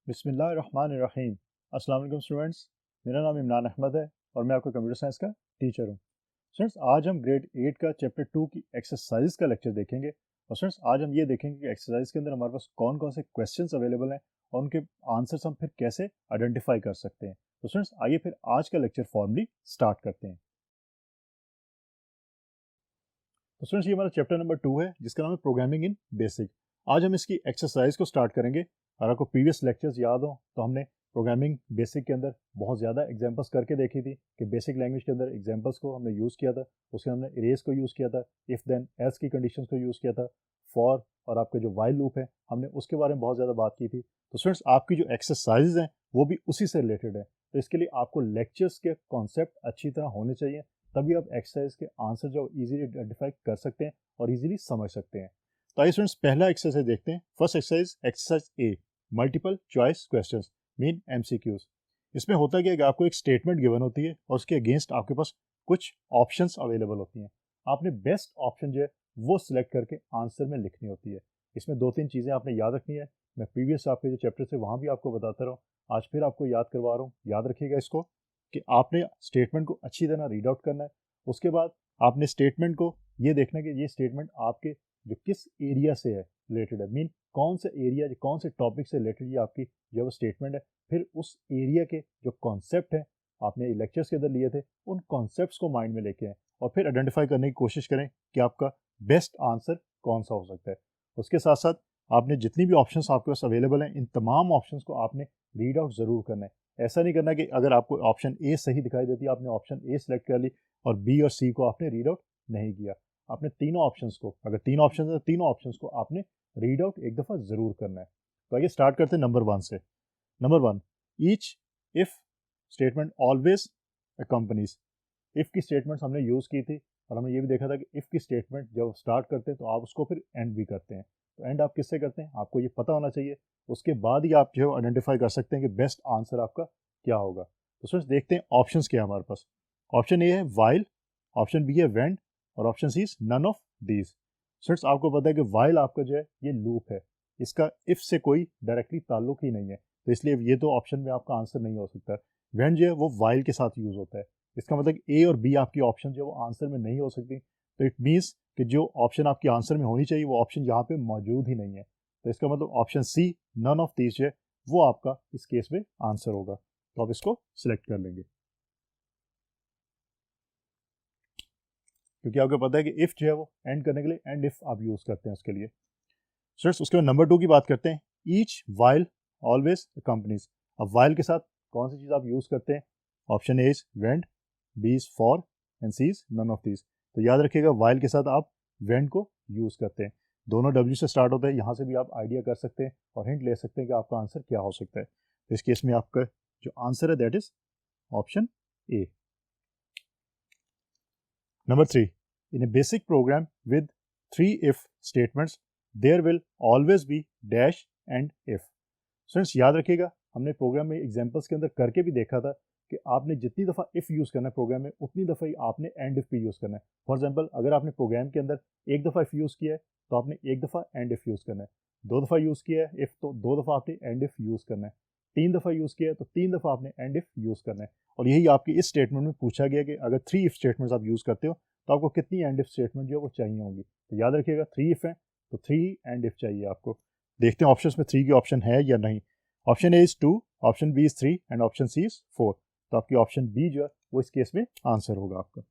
बिस्मिल्लाहिर्रहमानिर्रहीम। अस्सलाम वालेकुम स्टूडेंट्स, मेरा नाम इमरान अहमद है और मैं आपका कंप्यूटर साइंस का टीचर हूँ। स्टूडेंट्स, आज हम ग्रेड 8 का चैप्टर 2 की एक्सरसाइज का लेक्चर देखेंगे। और स्टूडेंट्स, आज हम ये देखेंगे कि एक्सरसाइज के अंदर हमारे पास कौन कौन से क्वेश्चंस अवेलेबल हैं और उनके आंसर्स हम फिर कैसे आइडेंटिफाई कर सकते हैं। तो स्टूडेंट्स, आइए फिर आज का लेक्चर फॉर्मली स्टार्ट करते हैं। तो स्टूडेंट्स, ये हमारा चैप्टर नंबर 2 है जिसका नाम है प्रोग्रामिंग इन बेसिक। आज हम इसकी एक्सरसाइज को स्टार्ट करेंगे। अगर आपको प्रीवियस लेक्चर्स याद हो तो हमने प्रोग्रामिंग बेसिक के अंदर बहुत ज़्यादा एग्जांपल्स करके देखी थी कि बेसिक लैंग्वेज के अंदर एग्जांपल्स को हमने यूज़ किया था। उसके हमने इरेज को यूज़ किया था, इफ़ देन एल्स की कंडीशंस को यूज़ किया था, फॉर और आपका जो वाइल लूप है हमने उसके बारे में बहुत ज़्यादा बात की थी। तो स्टूडेंट्स, आपकी जो एक्सरसाइज हैं वो भी उसी से रिलेटेड है। तो इसके लिए आपको लेक्चर्स के कॉन्सेप्ट अच्छी तरह होने चाहिए, तभी आप एक्सरसाइज के आंसर जो इजीली आइडेंटिफाई कर सकते हैं और इजीली समझ सकते हैं। तो आइए स्टूडेंट्स, पहला एक्सरसाइज देखते हैं। फर्स्ट एक्सरसाइज ए, multiple choice questions mean MCQs. इसमें होता क्या है कि आपको एक स्टेटमेंट गिवन होती है और उसके अगेंस्ट आपके पास कुछ ऑप्शंस अवेलेबल होती हैं। आपने बेस्ट ऑप्शन जो है वो सिलेक्ट करके आंसर में लिखनी होती है। इसमें दो तीन चीज़ें आपने याद रखनी है। मैं प्रीवियस आपके जो चैप्टर थे वहाँ भी आपको बताता रहा हूँ, आज फिर आपको याद करवा रहा हूँ। याद रखिएगा इसको कि आपने स्टेटमेंट को अच्छी तरह रीड आउट करना है। उसके बाद आपने स्टेटमेंट को ये देखना है कि ये स्टेटमेंट आपके जो किस एरिया से है रिलेटेड है, मीन कौन सा एरिया, कौन से टॉपिक से रिलेटेड ये आपकी जो वो स्टेटमेंट है। फिर उस एरिया के जो कॉन्सेप्ट हैं आपने लेक्चर्स के अंदर लिए थे, उन कॉन्सेप्ट्स को माइंड में लेके आए और फिर आइडेंटिफाई करने की कोशिश करें कि आपका बेस्ट आंसर कौन सा हो सकता है। उसके साथ साथ आपने जितनी भी ऑप्शंस आपके पास अवेलेबल हैं, इन तमाम ऑप्शंस को आपने रीड आउट ज़रूर करना है। ऐसा नहीं करना कि अगर आपको ऑप्शन ए सही दिखाई देती है, आपने ऑप्शन ए सेलेक्ट कर ली और बी और सी को आपने रीड आउट नहीं किया। आपने तीनों ऑप्शंस को, अगर तीन ऑप्शन है तो तीनों ऑप्शंस को आपने रीड आउट एक दफ़ा ज़रूर करना है। तो आइए स्टार्ट करते हैं नंबर 1 से। Number 1, each if statement always accompanies. If की स्टेटमेंट्स हमने यूज़ की थी और हमने ये भी देखा था कि इफ़ की स्टेटमेंट जब स्टार्ट करते हैं तो आप उसको फिर एंड भी करते हैं। तो एंड आप किससे करते हैं आपको ये पता होना चाहिए। उसके बाद ही आप जो है आइडेंटिफाई कर सकते हैं कि बेस्ट आंसर आपका क्या होगा। तो स्टूडेंट्स, देखते हैं ऑप्शंस क्या है हमारे पास। ऑप्शन ए है वाइल, ऑप्शन बी है व्हेन और option C is none of these. Students, आपको पता है कि वाइल आपका जो है ये लूप है, इसका इफ से कोई डायरेक्टली ताल्लुक ही नहीं है, तो इसलिए ये तो ऑप्शन में आपका आंसर नहीं हो सकता। व्हेन जो है वो वाइल के साथ यूज होता है। इसका मतलब ए और बी आपकी ऑप्शन जो है वो आंसर में नहीं हो सकती। तो इट मीन्स कि जो ऑप्शन आपकी आंसर में होनी चाहिए वो ऑप्शन यहाँ पे मौजूद ही नहीं है। तो इसका मतलब option C none of these जो है वो आपका इस केस में आंसर होगा। तो आप इसको सिलेक्ट कर लेंगे, क्योंकि आपको पता है कि इफ जो है वो एंड करने के लिए एंड इफ आप यूज करते हैं उसके लिए। स्टूडेंट्स, उसके बाद नंबर 2 की बात करते हैं। Each while always companies. अब वाइल के साथ कौन सी चीज़ आप यूज करते हैं? Option A is wend, B is for and C is none of these. तो याद रखिएगा वाइल के साथ आप वेंड को यूज करते हैं। दोनों डब्ल्यू से स्टार्ट होता है, यहाँ से भी आप आइडिया कर सकते हैं और हिंट ले सकते हैं कि आपका आंसर क्या हो सकता है। तो इस केस में आपका जो आंसर है that is option A. Number 3, in a basic program with 3 if statements, there will always be dash and if. Students, याद रखिएगा हमने प्रोग्राम में एग्जांपल्स के अंदर करके भी देखा था कि आपने जितनी दफ़ा इफ़ यूज़ करना है प्रोग्राम में उतनी दफ़ा ही आपने एंड इफ़ भी यूज़ करना है। फॉर एग्जांपल, अगर आपने प्रोग्राम के अंदर एक दफ़ा इफ़ यूज़ किया है तो आपने एक दफ़ा एंड इफ़ यूज़ करना है। दो दफ़ा यूज़ किया है इफ़ तो दो दफ़ा आपने एंड इफ़ यूज़ करना है। तीन दफ़ा यूज़ किया है तो तीन दफ़ा आपने एंड इफ़ यूज़ करना है। और यही आपकी इस स्टेटमेंट में पूछा गया कि अगर 3 इफ़ स्टेटमेंट्स आप यूज़ करते हो तो आपको कितनी एंड इफ़ स्टेटमेंट जो है वो चाहिए होंगी। तो याद रखिएगा 3 इफ़ है तो 3 एंड इफ़ चाहिए आपको। देखते हैं ऑप्शंस में 3 की ऑप्शन है या नहीं। Option A is 2, option B is 3 and option C is 4। तो आपकी ऑप्शन बी जो है वो इस केस में आंसर होगा आपका।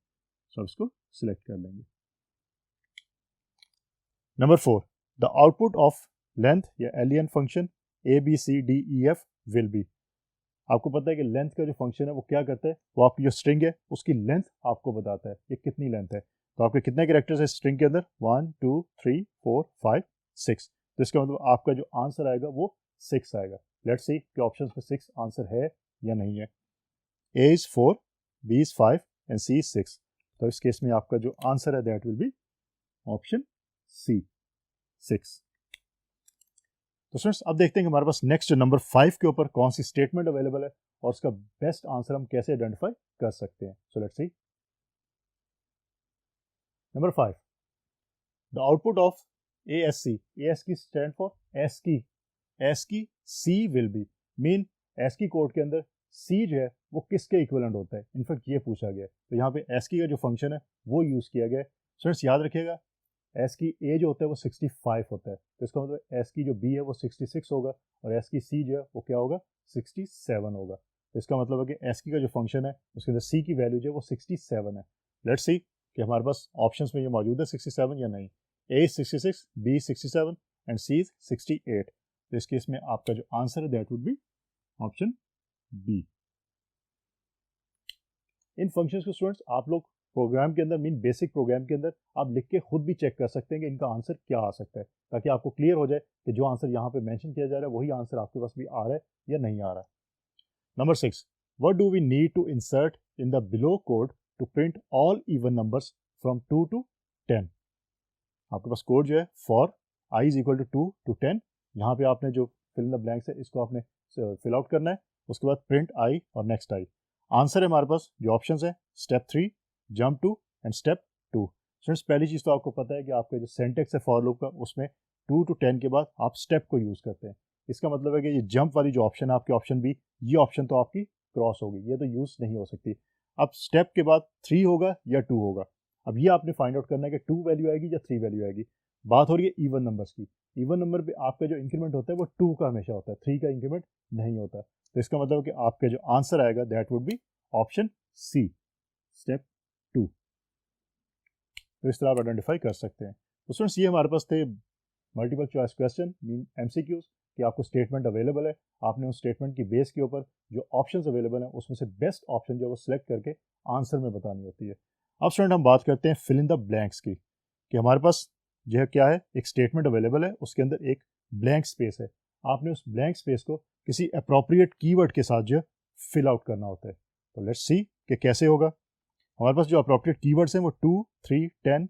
तो इसको सिलेक्ट कर लेंगे। Number 4, the output of length या alien function A B C D E F will be. आपको पता है कि लेंथ का जो फंक्शन है वो क्या करता है, वो आपकी जो स्ट्रिंग है उसकी लेंथ आपको बताता है ये कितनी लेंथ है। तो आपके कितने कैरेक्टर्स है स्ट्रिंग के अंदर? 1 2 3 4 5 6। तो इसका मतलब आपका जो आंसर आएगा वो 6 आएगा। लेट्स सी कि ऑप्शंस में 6 आंसर है या नहीं है। A is 4, B is 5 and C is 6। तो इस केस में आपका जो आंसर है that will be option C, 6। तो स्टूडेंट्स, अब देखते हैं कि हमारे पास नेक्स्ट नंबर 5 के ऊपर कौन सी स्टेटमेंट अवेलेबल है और उसका बेस्ट आंसर हम कैसे आइडेंटिफाई कर सकते हैं। So let's see. Number 5, the output of ASC, ASC stand for ASCII C will be. Mean ASCII code के अंदर C जो है वो किसके इक्विवेलेंट होता है, इनफैक्ट ये पूछा गया है। तो यहाँ पे ASCII का जो फंक्शन है वो यूज़ किया गया है। स्टूडेंट्स याद रखिएगा ASCII A जो होता है वो 65 होता है, तो इसका मतलब ASCII जो B है वो 66 होगा और ASCII C जो है वो क्या होगा 67 होगा। तो इसका मतलब है कि ASCII का जो फंक्शन है उसके अंदर C की वैल्यू जो है वो 67 है। लेट्स सी कि हमारे पास ऑप्शंस में ये मौजूद है 67 या नहीं। A is 66, B is 67 and C is 68। तो इस केस में आपका जो आंसर है that would be option B. इन फंक्शंस को स्टूडेंट्स आप लोग प्रोग्राम के अंदर मीन बेसिक प्रोग्राम के अंदर आप लिख के खुद भी चेक कर सकते हैं कि इनका आंसर क्या आ सकता है, ताकि आपको क्लियर हो जाए कि जो आंसर यहाँ पे मेंशन किया जा रहा है वही आंसर आपके पास भी आ रहा है या नहीं आ रहा है। Number 6, what do we need to insert in the below code to print all even numbers from 2 to 10। आपके पास कोड जो है for i is equal to 2 to 10, यहाँ पे आपने जो फिल इन द ब्लैंक्स है इसको आपने फिल आउट करना है, उसके बाद प्रिंट i और नेक्स्ट i। आंसर है हमारे पास जो ऑप्शंस है step 3, jump 2 and step 2। Students पहली चीज़ तो आपको पता है कि आपका जो सेंटेक्स है फॉर लूप का उसमें 2 to 10 के बाद आप स्टेप को यूज़ करते हैं। इसका मतलब है कि ये जंप वाली जो ऑप्शन है आपके ऑप्शन बी, ये ऑप्शन तो आपकी क्रॉस होगी, ये तो यूज़ नहीं हो सकती। अब स्टेप के बाद 3 होगा या 2 होगा। अब ये आपने फाइंड आउट करना है कि 2 वैल्यू आएगी या 3 वैल्यू आएगी। बात हो रही है इवन नंबर्स की। इवन नंबर पे आपका जो इंक्रीमेंट होता है वो 2 का हमेशा होता है, 3 का इंक्रीमेंट नहीं होता। तो इसका मतलब है कि आपका जो आंसर आएगा that would be option C, step 2। तो इस तरह आप आइडेंटिफाई कर सकते हैं। तो स्टूडेंट्स ये हमारे पास थे multiple choice question mean MCQs कि आपको स्टेटमेंट अवेलेबल है, आपने उस स्टेटमेंट की बेस के ऊपर जो ऑप्शंस अवेलेबल हैं उसमें से बेस्ट ऑप्शन जो है वो सिलेक्ट करके आंसर में बतानी होती है। अब स्टूडेंट हम बात करते हैं फिल इन द ब्लैंक्स की, कि हमारे पास जो है क्या है, एक स्टेटमेंट अवेलेबल है, उसके अंदर एक ब्लैंक स्पेस है, आपने उस ब्लैंक स्पेस को किसी अप्रोप्रिएट कीवर्ड के साथ जो फिल आउट करना होता है। तो लेट्स सी कि कैसे होगा। हमारे पास जो अप्रोप्रिएट कीवर्ड्स हैं वो 2, 3, 10,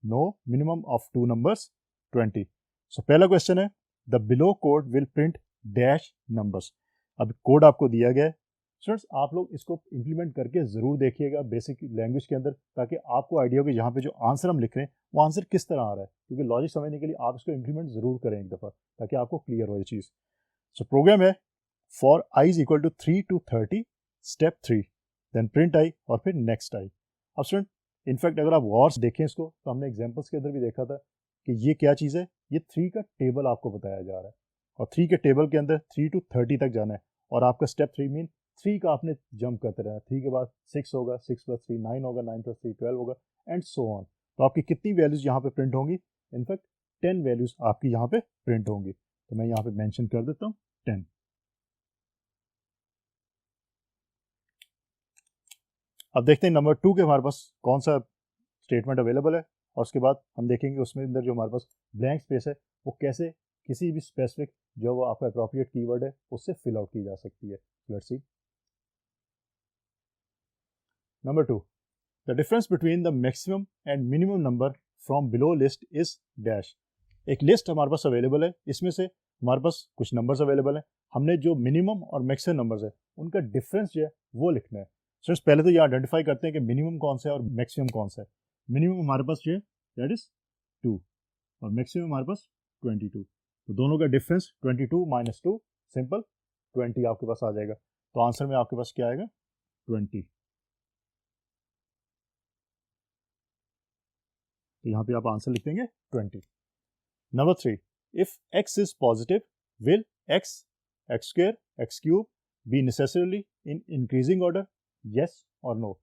नो मिनिमम ऑफ 2 नंबर्स 20। सो पहला क्वेश्चन है the below code will print dash numbers. अब कोड आपको दिया गया है, स्टूडेंट्स आप लोग इसको इम्प्लीमेंट करके ज़रूर देखिएगा बेसिक लैंग्वेज के अंदर, ताकि आपको आइडिया हो कि यहाँ पे जो आंसर हम लिख रहे हैं वो आंसर किस तरह आ रहा है, क्योंकि लॉजिक समझने के लिए आप इसको इम्प्लीमेंट ज़रूर करें एक दफ़ा, ताकि आपको क्लियर हो ये चीज़। सो प्रोग्राम है for i is equal to 3 to 30, step 3, then print i और फिर नेक्स्ट i। अब स्टूडेंट इनफैक्ट अगर आप गौर से देखें इसको तो हमने एग्जाम्पल्स के अंदर भी देखा था कि ये क्या चीज़ है, ये 3 का टेबल आपको बताया जा रहा है और 3 के टेबल के अंदर 3 to 30 तक जाना है, और आपका स्टेप 3 मीन 3 का आपने जंप करते रहना। 3 के बाद 6 होगा, 6 + 3 9 होगा, 9 + 3 12 होगा एंड सो ऑन। तो आपकी कितनी वैल्यूज़ यहाँ पे प्रिंट होंगी, इनफैक्ट 10 वैल्यूज़ आपकी यहाँ पे प्रिंट होंगी। तो मैं यहाँ पे मेंशन कर देता हूँ 10। अब देखते हैं नंबर 2 के हमारे पास कौन सा स्टेटमेंट अवेलेबल है, और उसके बाद हम देखेंगे उसमें अंदर जो हमारे पास ब्लैंक स्पेस है वो कैसे किसी भी स्पेसिफिक जो वो आपका अप्रोप्रिएट कीवर्ड है उससे फिल आउट की जा सकती है। Let's see number 2, the difference between the maximum and minimum number from below list is dash. एक लिस्ट हमारे पास अवेलेबल है, इसमें से हमारे पास कुछ नंबर्स अवेलेबल हैं, हमने जो मिनिमम और मैक्सिमम नंबर्स है उनका डिफरेंस जो है वो लिखना है। स्टूडेंट्स पहले तो ये आइडेंटिफाई करते हैं कि मिनिमम कौन सा है और मैक्सिमम कौन सा है। मिनिमम हमारे पास जो है दैट इज 2 और मैक्सिमम हमारे पास 22। तो दोनों का डिफरेंस 22 - 2 सिंपल 20 आपके पास आ जाएगा। तो आंसर में आपके पास क्या आएगा 20। तो यहाँ पे आप आंसर लिख देंगे 20। Number 3, if x is positive will x, x² x³ be necessarily in increasing order, yes और नो।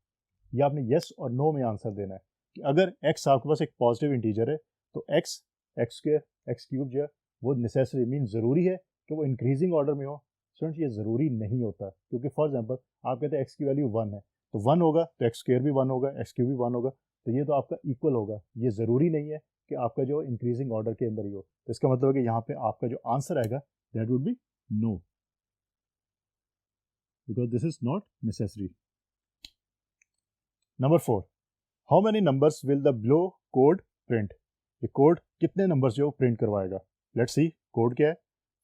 ये आपने यस और नो में आंसर देना है कि अगर x आपके पास एक पॉजिटिव इंटीजर है तो x, x² x³ जो है वो नेसेसरी मीन ज़रूरी है कि वो इंक्रीजिंग ऑर्डर में हो। स्टूडेंट्स ये ज़रूरी नहीं होता, क्योंकि फॉर एग्जांपल आप कहते हैं x की वैल्यू 1 है तो 1 होगा तो x² भी 1 होगा, x³ भी 1 होगा, तो ये तो आपका इक्वल होगा। ये ज़रूरी नहीं है कि आपका जो इंक्रीजिंग ऑर्डर के अंदर ही हो। तो इसका मतलब है कि यहाँ पे आपका जो आंसर आएगा that would be no, because this is not necessary. Number 4, how many numbers will the below code print. ये कोड कितने नंबर्स जो प्रिंट करवाएगा। लेट्स सी कोड क्या है,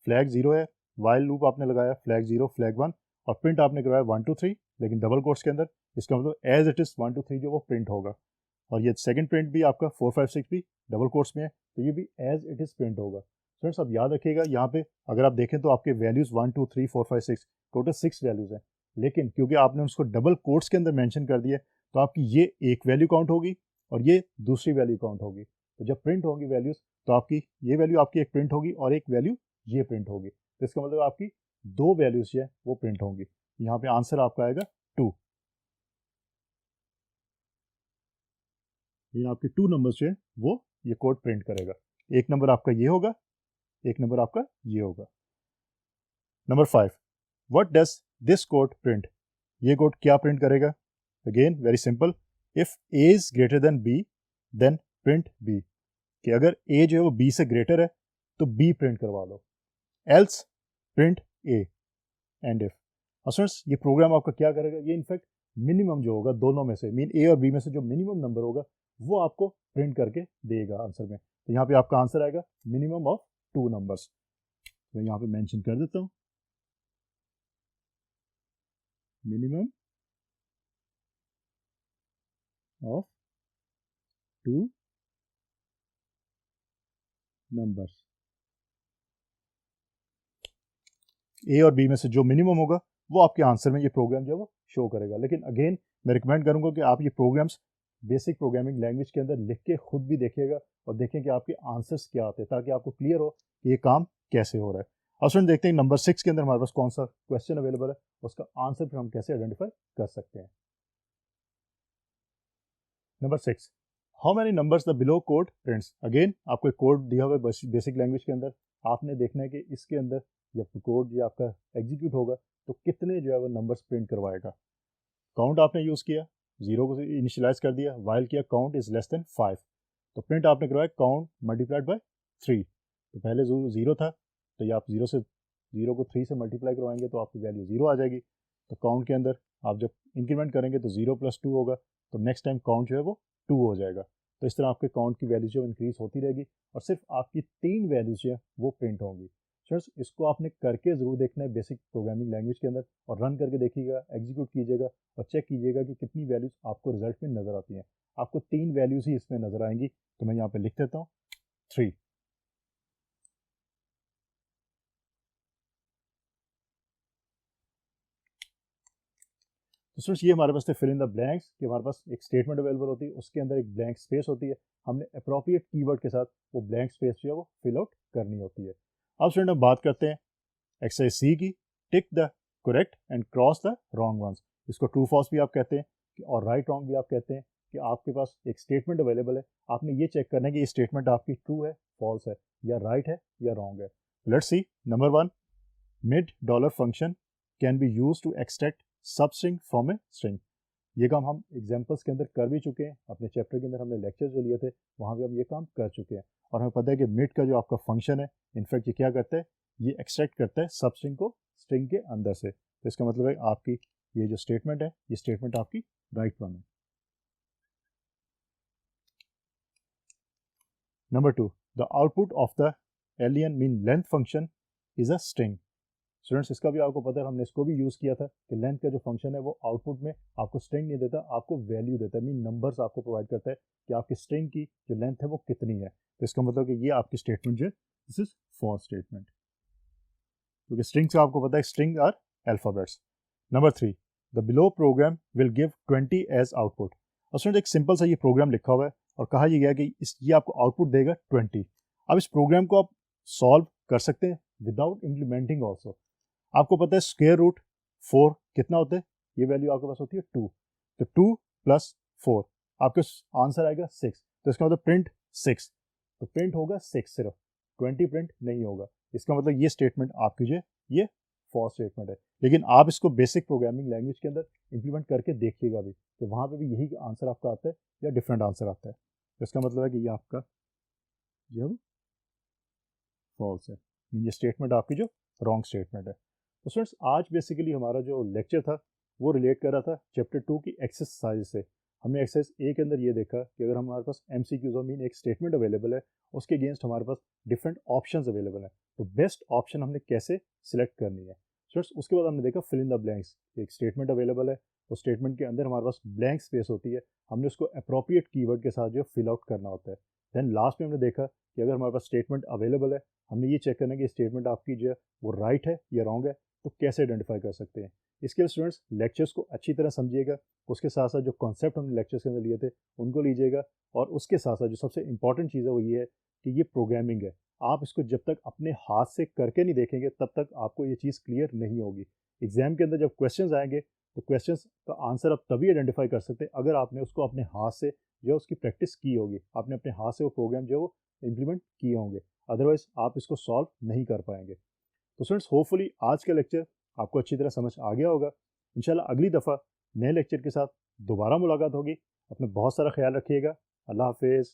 फ्लैग 0 है, वाइल लूप आपने लगाया, फ्लैग 0 फ्लैग 1 और प्रिंट आपने करवाया 1 2 3 लेकिन डबल कोट्स के अंदर। इसका मतलब एज इट इज़ 1 2 3 जो वो प्रिंट होगा, और ये सेकंड प्रिंट भी आपका 4 5 6 भी डबल कोट्स में है तो ये भी एज इट इज़ प्रिंट होगा। स्टूडेंट्स अब याद रखिएगा यहाँ पे अगर आप देखें तो आपके वैल्यूज़ 1 2 3 4 5 6 टोटल 6 वैल्यूज़ हैं, लेकिन क्योंकि आपने उसको डबल कोट्स के अंदर मेंशन कर दिया तो आपकी ये एक वैल्यू काउंट होगी और ये दूसरी वैल्यू काउंट होगी। तो जब प्रिंट होंगी वैल्यूज़ तो आपकी ये वैल्यू आपकी एक प्रिंट होगी और एक वैल्यू ये प्रिंट होगी। तो इसका मतलब आपकी दो वैल्यूज़ जो है वो प्रिंट होंगी। यहाँ पे आंसर आपका आएगा 2। ये आपके 2 नंबर्स जो है वो ये कोड प्रिंट करेगा। एक नंबर आपका ये होगा, एक नंबर आपका ये होगा। Number 5, what does this code print? ये कोड क्या प्रिंट करेगा? Again very simple, if A is greater than B then print B, कि अगर ए जो है वो बी से ग्रेटर है तो बी प्रिंट करवा दो, else print A and if. Students ये प्रोग्राम आपका क्या करेगा, ये इनफैक्ट मिनिमम जो होगा दोनों में से, मीन ए और बी में से जो मिनिमम नंबर होगा वो आपको प्रिंट करके देगा आंसर में। तो यहाँ पे आपका आंसर आएगा मिनिमम ऑफ 2 नंबर्स। तो यहाँ पे मेंशन कर देता हूँ मिनिमम ऑफ 2 नंबर्स। ए और बी में से जो मिनिमम होगा वो आपके आंसर में ये प्रोग्राम जो है वो शो करेगा। लेकिन अगेन मैं रिकमेंड करूंगा कि आप ये प्रोग्राम्स बेसिक प्रोग्रामिंग लैंग्वेज के अंदर लिख के खुद भी देखिएगा और देखें कि आपके आंसर्स क्या आते हैं, ताकि आपको क्लियर हो कि ये काम कैसे हो रहा है। अब स्टूडेंट देखते हैं नंबर 6 के अंदर हमारे पास कौन सा क्वेश्चन अवेलेबल है, उसका आंसर फिर हम कैसे आइडेंटिफाई कर सकते हैं। Number 6, how many numbers the below code prints? Again आपको एक कोड दिया हुआ है बेसिक लैंग्वेज के अंदर, आपने देखना है कि इसके अंदर जब कोड ये आपका एग्जीक्यूट होगा तो कितने जो है वो नंबर्स प्रिंट करवाएगा। काउंट आपने यूज़ किया, 0 को इनिशियलाइज कर दिया, वाइल किया काउंट इज लेस देन 5, तो प्रिंट आपने करवाया काउंट मल्टीप्लाइड बाय 3। तो पहले 0 था तो ये आप 0 को 3 से मल्टीप्लाई करवाएंगे तो आपकी वैल्यू 0 आ जाएगी। तो काउंट के अंदर आप जब इंक्रीमेंट करेंगे तो 0 + 2 होगा, तो नेक्स्ट टाइम काउंट जो है वो 2 हो जाएगा। तो इस तरह आपके काउंट की वैल्यू जो इंक्रीज होती रहेगी और सिर्फ आपकी 3 वैल्यूज जो है वो प्रिंट होंगी। फ्रेंड्स इसको आपने करके ज़रूर देखना है बेसिक प्रोग्रामिंग लैंग्वेज के अंदर, और रन करके देखिएगा, एग्जीक्यूट कीजिएगा और चेक कीजिएगा कि कितनी वैल्यूज आपको रिजल्ट में नज़र आती हैं। आपको 3 वैल्यूज ही इसमें नज़र आएंगी, तो मैं यहाँ पे लिख देता हूँ 3। तो स्टूडेंट्स ये हमारे पास थे फिल इन द ब्लैंक्स, कि हमारे पास एक स्टेटमेंट अवेलेबल होती है, उसके अंदर एक ब्लैंक स्पेस होती है, हमने अप्रोप्रिएट कीवर्ड के साथ वो ब्लैंक स्पेस जो है वो फिल आउट करनी होती है। अब स्टूडेंट हम बात करते हैं एक्सरसाइज सी की, tick the correct and cross the wrong ones. इसको ट्रू फॉल्स भी आप कहते हैं और राइट रॉन्ग भी आप कहते हैं, कि आपके पास एक स्टेटमेंट अवेलेबल है, आपने ये चेक करना है कि ये स्टेटमेंट आपकी ट्रू है, फॉल्स है, या राइट है या रॉन्ग है। Let's see number 1, mid dollar function can be use to extract sub string from a string. ये काम हम एग्जाम्पल्स के अंदर कर भी चुके हैं, अपने चैप्टर के अंदर हमने लेक्चर जो लिए थे वहाँ पे हम ये काम कर चुके हैं, और हमें पता है कि मिड का जो आपका फंक्शन है इनफैक्ट ये क्या करता है, ये एक्सट्रैक्ट करता है सब स्ट्रिंग को स्ट्रिंग के अंदर से। तो इसका मतलब है आपकी ये जो स्टेटमेंट है ये स्टेटमेंट आपकी राइट वन है। Number 2, the output of the alien mean length function is a string. Students इसका भी आपको पता है, हमने इसको भी यूज़ किया था कि लेंथ का जो फंक्शन है वो आउटपुट में आपको स्ट्रिंग नहीं देता, आपको वैल्यू देता है, मीन नंबर्स आपको प्रोवाइड करता है कि आपकी स्ट्रिंग की जो लेंथ है वो कितनी है। तो इसका मतलब कि ये आपकी स्टेटमेंट जो है दिस इज फॉल्स स्टेटमेंट, क्योंकि स्ट्रिंग से आपको पता है string are alphabets. Number 3, the below program will give 20 as output. और स्टूडेंट एक सिंपल सा ये प्रोग्राम लिखा हुआ है और कहा यह गया कि ये आपको आउटपुट देगा 20। अब इस प्रोग्राम को आप सॉल्व कर सकते हैं विदाउट इम्प्लीमेंटिंग ऑल्सो। आपको पता है स्क्वायर रूट 4 कितना होता है, ये वैल्यू आपके पास होती है 2, तो 2 + 4 आपके आंसर आएगा 6। तो इसका मतलब प्रिंट 6, तो प्रिंट होगा 6 सिर्फ, 20 प्रिंट नहीं होगा। इसका मतलब ये स्टेटमेंट आपकी जो है ये फॉल्स स्टेटमेंट है। लेकिन आप इसको बेसिक प्रोग्रामिंग लैंग्वेज के अंदर इंप्लीमेंट करके देखिएगा भी, तो वहाँ पे भी यही आंसर आपका आता है या डिफरेंट आंसर आता है। तो इसका मतलब है कि ये आपका जो है फॉल्स है, ये स्टेटमेंट आपकी जो रॉन्ग स्टेटमेंट है। तो स्टूडेंट्स आज बेसिकली हमारा जो लेक्चर था वो रिलेट कर रहा था चैप्टर 2 की एक्सरसाइज से। हमने एक्सरसाइज ए के अंदर ये देखा कि अगर हमारे पास MCQs मीन एक स्टेटमेंट अवेलेबल है, उसके अगेंस्ट हमारे पास डिफरेंट ऑप्शंस अवेलेबल हैं, तो बेस्ट ऑप्शन हमने कैसे सिलेक्ट करनी है। स्टूडेंट्स उसके बाद हमने देखा फिल इन द ब्लैंक्स, एक स्टेटमेंट अवेलेबल है, उस स्टेटमेंट के अंदर हमारे पास ब्लैंक स्पेस होती है, हमने उसको अप्रोप्रिएट कीवर्ड के साथ जो फिल आउट करना होता है। देन लास्ट में हमने देखा कि अगर हमारे पास स्टेटमेंट अवेलेबल है, हमने ये चेक करना है कि स्टेटमेंट आपकी जो है वो राइट है या रॉन्ग है, तो कैसे आइडेंटिफाई कर सकते हैं। इसके लिए स्टूडेंट्स लेक्चर्स को अच्छी तरह समझिएगा, उसके साथ साथ जो कॉन्सेप्ट हमने लेक्चर्स के अंदर लिए थे उनको लीजिएगा, और उसके साथ साथ जो सबसे इंपॉर्टेंट चीज़ है वो ये है कि ये प्रोग्रामिंग है। आप इसको जब तक अपने हाथ से करके नहीं देखेंगे तब तक आपको ये चीज़ क्लियर नहीं होगी। एग्जाम के अंदर जब क्वेश्चंस आएंगे तो क्वेश्चंस का आंसर आप तभी आइडेंटिफाई कर सकते हैं अगर आपने उसको अपने हाथ से जो है उसकी प्रैक्टिस की होगी, आपने अपने हाथ से वो प्रोग्राम जो है वो इम्प्लीमेंट किए होंगे, अदरवाइज आप इसको सॉल्व नहीं कर पाएंगे। तो स्टूडेंट्स होपफुली आज का लेक्चर आपको अच्छी तरह समझ आ गया होगा। इंशाल्लाह अगली दफ़ा नए लेक्चर के साथ दोबारा मुलाकात होगी। अपना बहुत सारा ख्याल रखिएगा। अल्लाह हाफिज़।